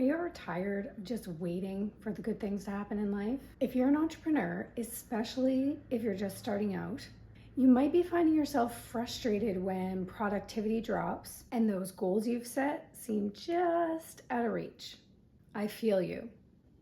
Are you ever tired of just waiting for the good things to happen in life? If you're an entrepreneur, especially if you're just starting out, you might be finding yourself frustrated when productivity drops and those goals you've set seem just out of reach. I feel you.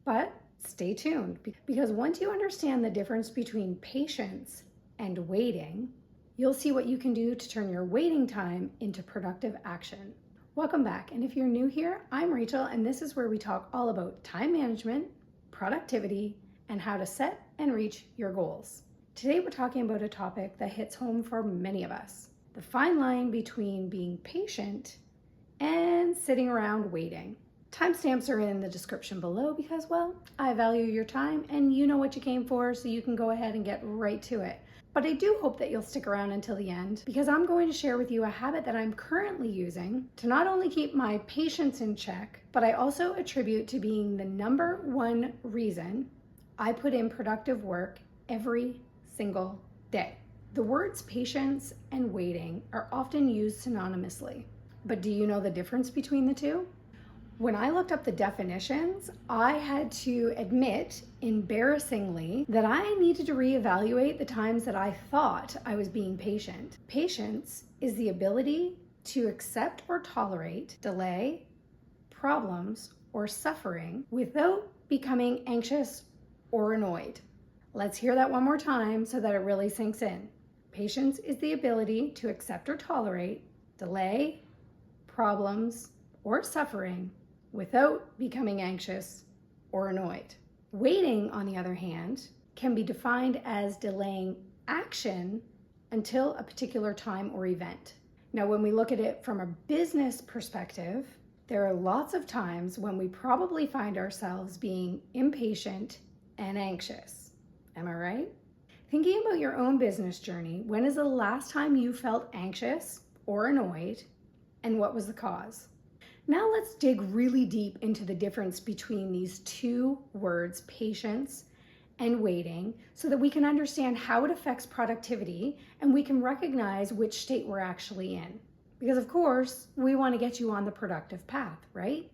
But stay tuned, because once you understand the difference between patience and waiting, you'll see what you can do to turn your waiting time into productive action. Welcome back, and if you're new here, I'm Rachel, and this is where we talk all about time management, productivity, and how to set and reach your goals. Today we're talking about a topic that hits home for many of us: the fine line between being patient and sitting around waiting. Timestamps are in the description below because, well, I value your time and you know what you came for, so you can go ahead and get right to it. But I do hope that you'll stick around until the end, because I'm going to share with you a habit that I'm currently using to not only keep my patience in check, but I also attribute to being the number one reason I put in productive work every single day. The words patience and waiting are often used synonymously, but do you know the difference between the two? When I looked up the definitions, I had to admit, embarrassingly, that I needed to reevaluate the times that I thought I was being patient. Patience is the ability to accept or tolerate delay, problems, or suffering without becoming anxious or annoyed. Let's hear that one more time so that it really sinks in. Patience is the ability to accept or tolerate delay, problems, or suffering without becoming anxious or annoyed. Waiting, on the other hand, can be defined as delaying action until a particular time or event. Now, when we look at it from a business perspective, there are lots of times when we probably find ourselves being impatient and anxious. Am I right? Thinking about your own business journey, when is the last time you felt anxious or annoyed, and what was the cause? Now let's dig really deep into the difference between these two words, patience and waiting, so that we can understand how it affects productivity and we can recognize which state we're actually in. Because of course, we want to get you on the productive path, right?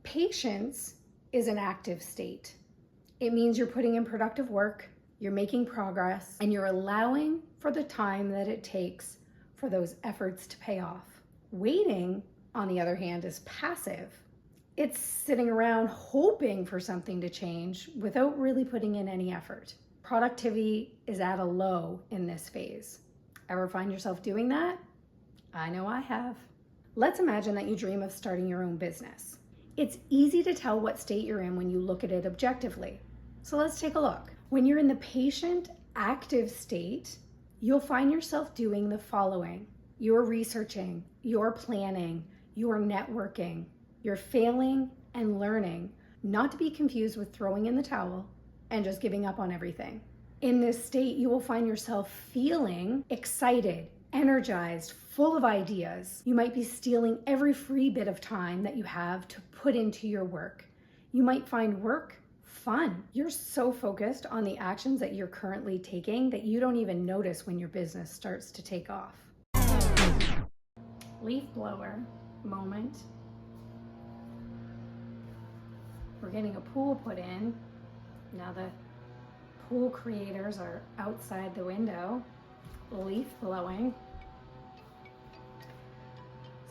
Patience is an active state. It means you're putting in productive work, you're making progress, and you're allowing for the time that it takes for those efforts to pay off. Waiting, on the other hand, is passive. It's sitting around hoping for something to change without really putting in any effort. Productivity is at a low in this phase. Ever find yourself doing that? I know I have. Let's imagine that you dream of starting your own business. It's easy to tell what state you're in when you look at it objectively. So let's take a look. When you're in the patient, active state, you'll find yourself doing the following. You're researching, you're planning, you're networking, you're failing and learning, not to be confused with throwing in the towel and just giving up on everything. In this state, you will find yourself feeling excited, energized, full of ideas. You might be stealing every free bit of time that you have to put into your work. You might find work fun. You're so focused on the actions that you're currently taking that you don't even notice when your business starts to take off. Leaf blower moment. We're getting a pool put in. Now the pool creators are outside the window, leaf blowing.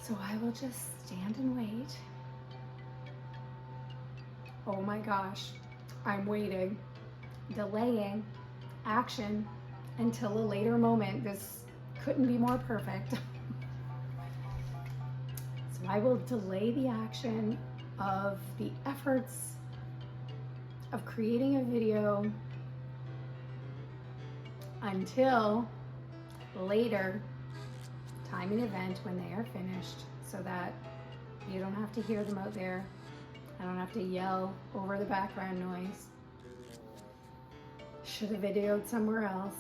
So I will just stand and wait. Oh my gosh, I'm waiting, delaying action until a later moment. This couldn't be more perfect. So I will delay the action of the efforts of creating a video until later time and event when they are finished, so that you don't have to hear them out there. I don't have to yell over the background noise. Should have videoed somewhere else.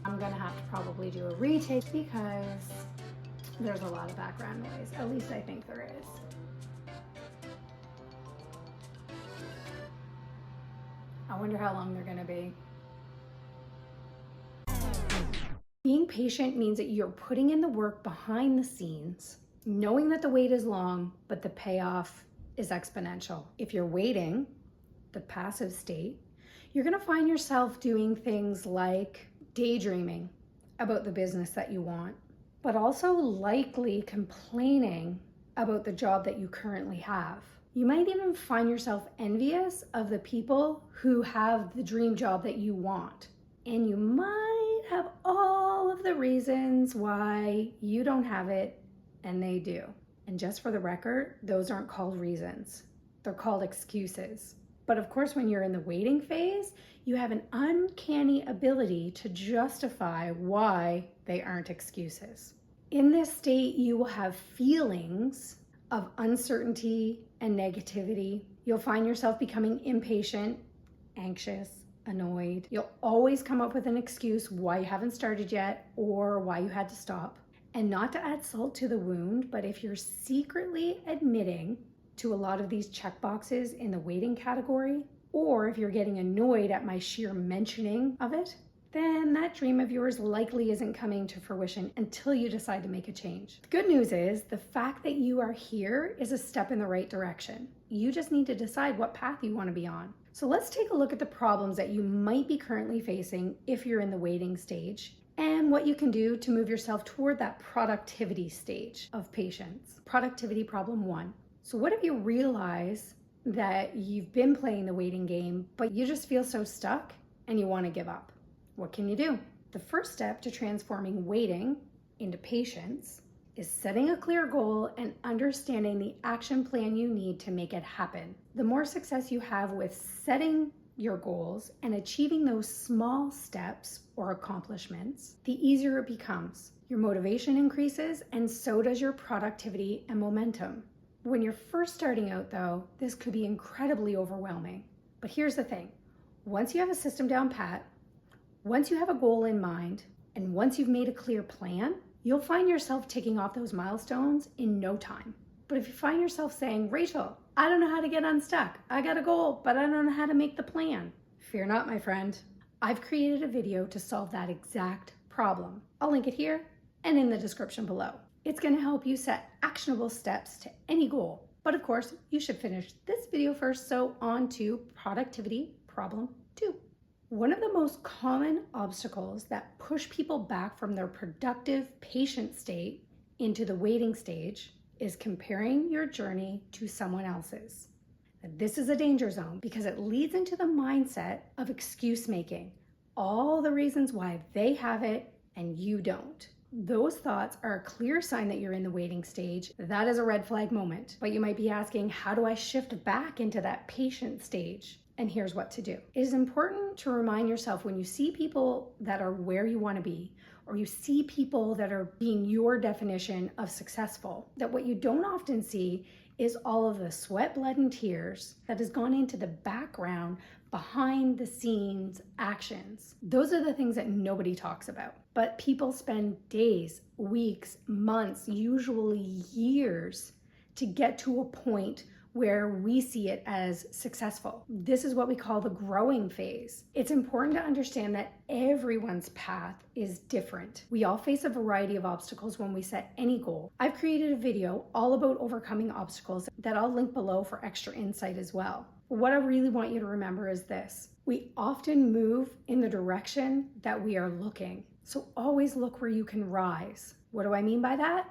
I'm gonna have to probably do a retake because there's a lot of background noise. At least I think there is. I wonder how long they're gonna be. Being patient means that you're putting in the work behind the scenes, knowing that the wait is long, but the payoff is exponential. If you're waiting, the passive state, you're going to find yourself doing things like daydreaming about the business that you want, but also likely complaining about the job that you currently have. You might even find yourself envious of the people who have the dream job that you want. And you might have all of the reasons why you don't have it and they do. And just for the record, those aren't called reasons. They're called excuses. But of course, when you're in the waiting phase, you have an uncanny ability to justify why they aren't excuses. In this state, you will have feelings of uncertainty and negativity. You'll find yourself becoming impatient, anxious, annoyed. You'll always come up with an excuse why you haven't started yet or why you had to stop. And not to add salt to the wound, but if you're secretly admitting to a lot of these checkboxes in the waiting category, or if you're getting annoyed at my sheer mentioning of it, then that dream of yours likely isn't coming to fruition until you decide to make a change. The good news is the fact that you are here is a step in the right direction. You just need to decide what path you want to be on. So let's take a look at the problems that you might be currently facing if you're in the waiting stage, and what you can do to move yourself toward that productivity stage of patience. Productivity problem 1. So what if you realize that you've been playing the waiting game, but you just feel so stuck and you want to give up? What can you do? The first step to transforming waiting into patience is setting a clear goal and understanding the action plan you need to make it happen. The more success you have with setting your goals and achieving those small steps or accomplishments, the easier it becomes. Your motivation increases, and so does your productivity and momentum. When you're first starting out though, this could be incredibly overwhelming. But here's the thing. Once you have a system down pat, once you have a goal in mind, and once you've made a clear plan, you'll find yourself ticking off those milestones in no time. But if you find yourself saying, Rachel, I don't know how to get unstuck. I got a goal, but I don't know how to make the plan. Fear not, my friend. I've created a video to solve that exact problem. I'll link it here and in the description below. It's going to help you set actionable steps to any goal. But of course, you should finish this video first, so on to productivity problem 2. One of the most common obstacles that push people back from their productive patient state into the waiting stage is comparing your journey to someone else's. This is a danger zone because it leads into the mindset of excuse making, all the reasons why they have it and you don't. Those thoughts are a clear sign that you're in the waiting stage. That is a red flag moment. But you might be asking, how do I shift back into that patient stage? And here's what to do. It is important to remind yourself when you see people that are where you want to be, or you see people that are being your definition of successful, that what you don't often see is all of the sweat, blood, and tears that has gone into the background behind the scenes actions. Those are the things that nobody talks about. But people spend days, weeks, months, usually years to get to a point where we see it as successful. This is what we call the growing phase. It's important to understand that everyone's path is different. We all face a variety of obstacles when we set any goal. I've created a video all about overcoming obstacles that I'll link below for extra insight as well. What I really want you to remember is this. We often move in the direction that we are looking. So always look where you can rise. What do I mean by that?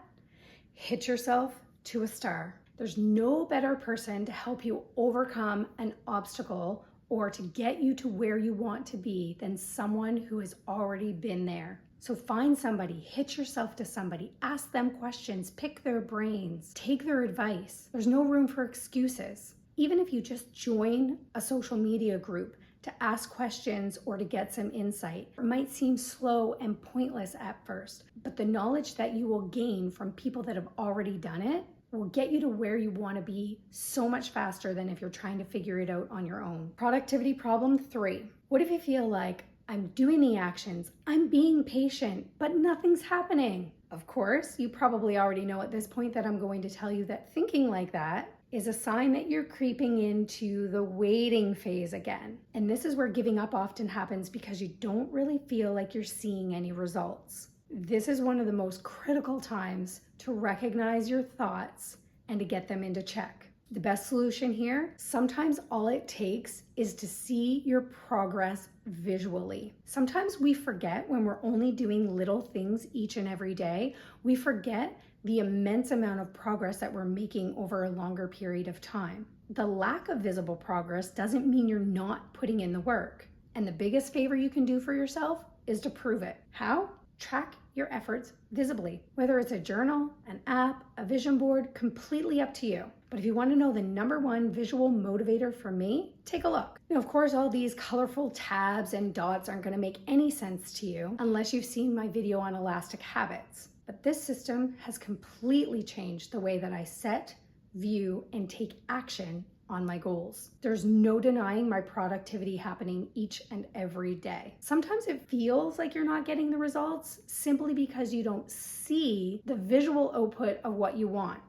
Hit yourself to a star. There's no better person to help you overcome an obstacle or to get you to where you want to be than someone who has already been there. So find somebody, hitch yourself to somebody, ask them questions, pick their brains, take their advice. There's no room for excuses. Even if you just join a social media group to ask questions or to get some insight, it might seem slow and pointless at first, but the knowledge that you will gain from people that have already done it will get you to where you want to be so much faster than if you're trying to figure it out on your own. Productivity problem 3. What if you feel like I'm doing the actions, I'm being patient, but nothing's happening? Of course, you probably already know at this point that I'm going to tell you that thinking like that is a sign that you're creeping into the waiting phase again. And this is where giving up often happens because you don't really feel like you're seeing any results. This is one of the most critical times to recognize your thoughts and to get them into check. The best solution here, sometimes all it takes is to see your progress visually. Sometimes we forget when we're only doing little things each and every day, we forget the immense amount of progress that we're making over a longer period of time. The lack of visible progress doesn't mean you're not putting in the work. And the biggest favor you can do for yourself is to prove it. How? Track your efforts visibly. Whether it's a journal, an app, a vision board, completely up to you. But if you want to know the #1 visual motivator for me, take a look. Now, of course, all these colorful tabs and dots aren't going to make any sense to you unless you've seen my video on elastic habits. But this system has completely changed the way that I set, view, and take action on my goals. There's no denying my productivity happening each and every day. Sometimes it feels like you're not getting the results simply because you don't see the visual output of what you want,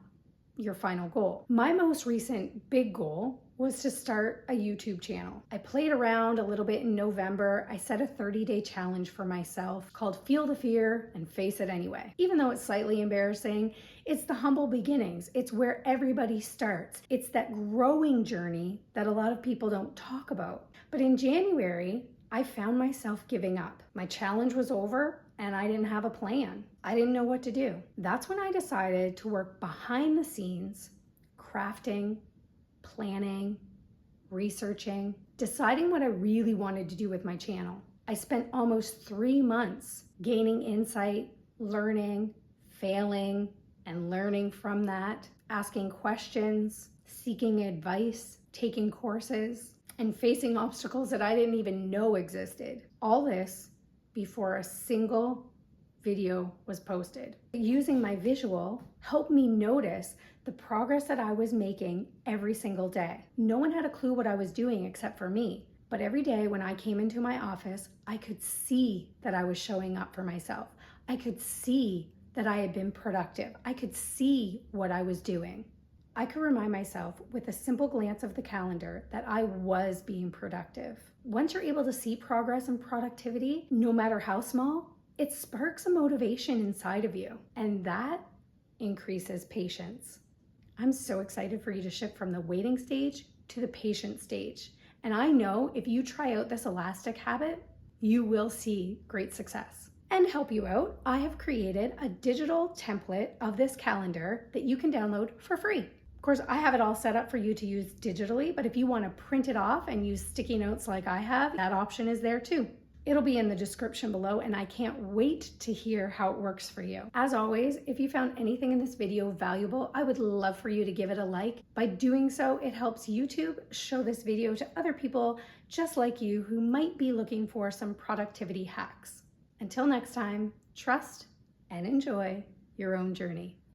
your final goal. My most recent big goal was to start a YouTube channel. I played around a little bit in November. I set a 30-day challenge for myself called Feel the Fear and Face It Anyway. Even though it's slightly embarrassing, it's the humble beginnings. It's where everybody starts. It's that growing journey that a lot of people don't talk about. But in January, I found myself giving up. My challenge was over and I didn't have a plan. I didn't know what to do. That's when I decided to work behind the scenes, crafting, planning, researching, deciding what I really wanted to do with my channel. I spent almost 3 months gaining insight, learning, failing, and learning from that, asking questions, seeking advice, taking courses, and facing obstacles that I didn't even know existed. All this before a single video was posted. Using my visual helped me notice the progress that I was making every single day. No one had a clue what I was doing except for me. But every day when I came into my office, I could see that I was showing up for myself. I could see that I had been productive. I could see what I was doing. I could remind myself with a simple glance of the calendar that I was being productive. Once you're able to see progress and productivity, no matter how small, it sparks a motivation inside of you, and that increases patience. I'm so excited for you to shift from the waiting stage to the patient stage. And I know if you try out this elastic habit, you will see great success. And to help you out, I have created a digital template of this calendar that you can download for free. Of course, I have it all set up for you to use digitally, but if you want to print it off and use sticky notes like I have, that option is there too. It'll be in the description below, and I can't wait to hear how it works for you. As always, if you found anything in this video valuable, I would love for you to give it a like. By doing so, it helps YouTube show this video to other people just like you who might be looking for some productivity hacks. Until next time, trust and enjoy your own journey.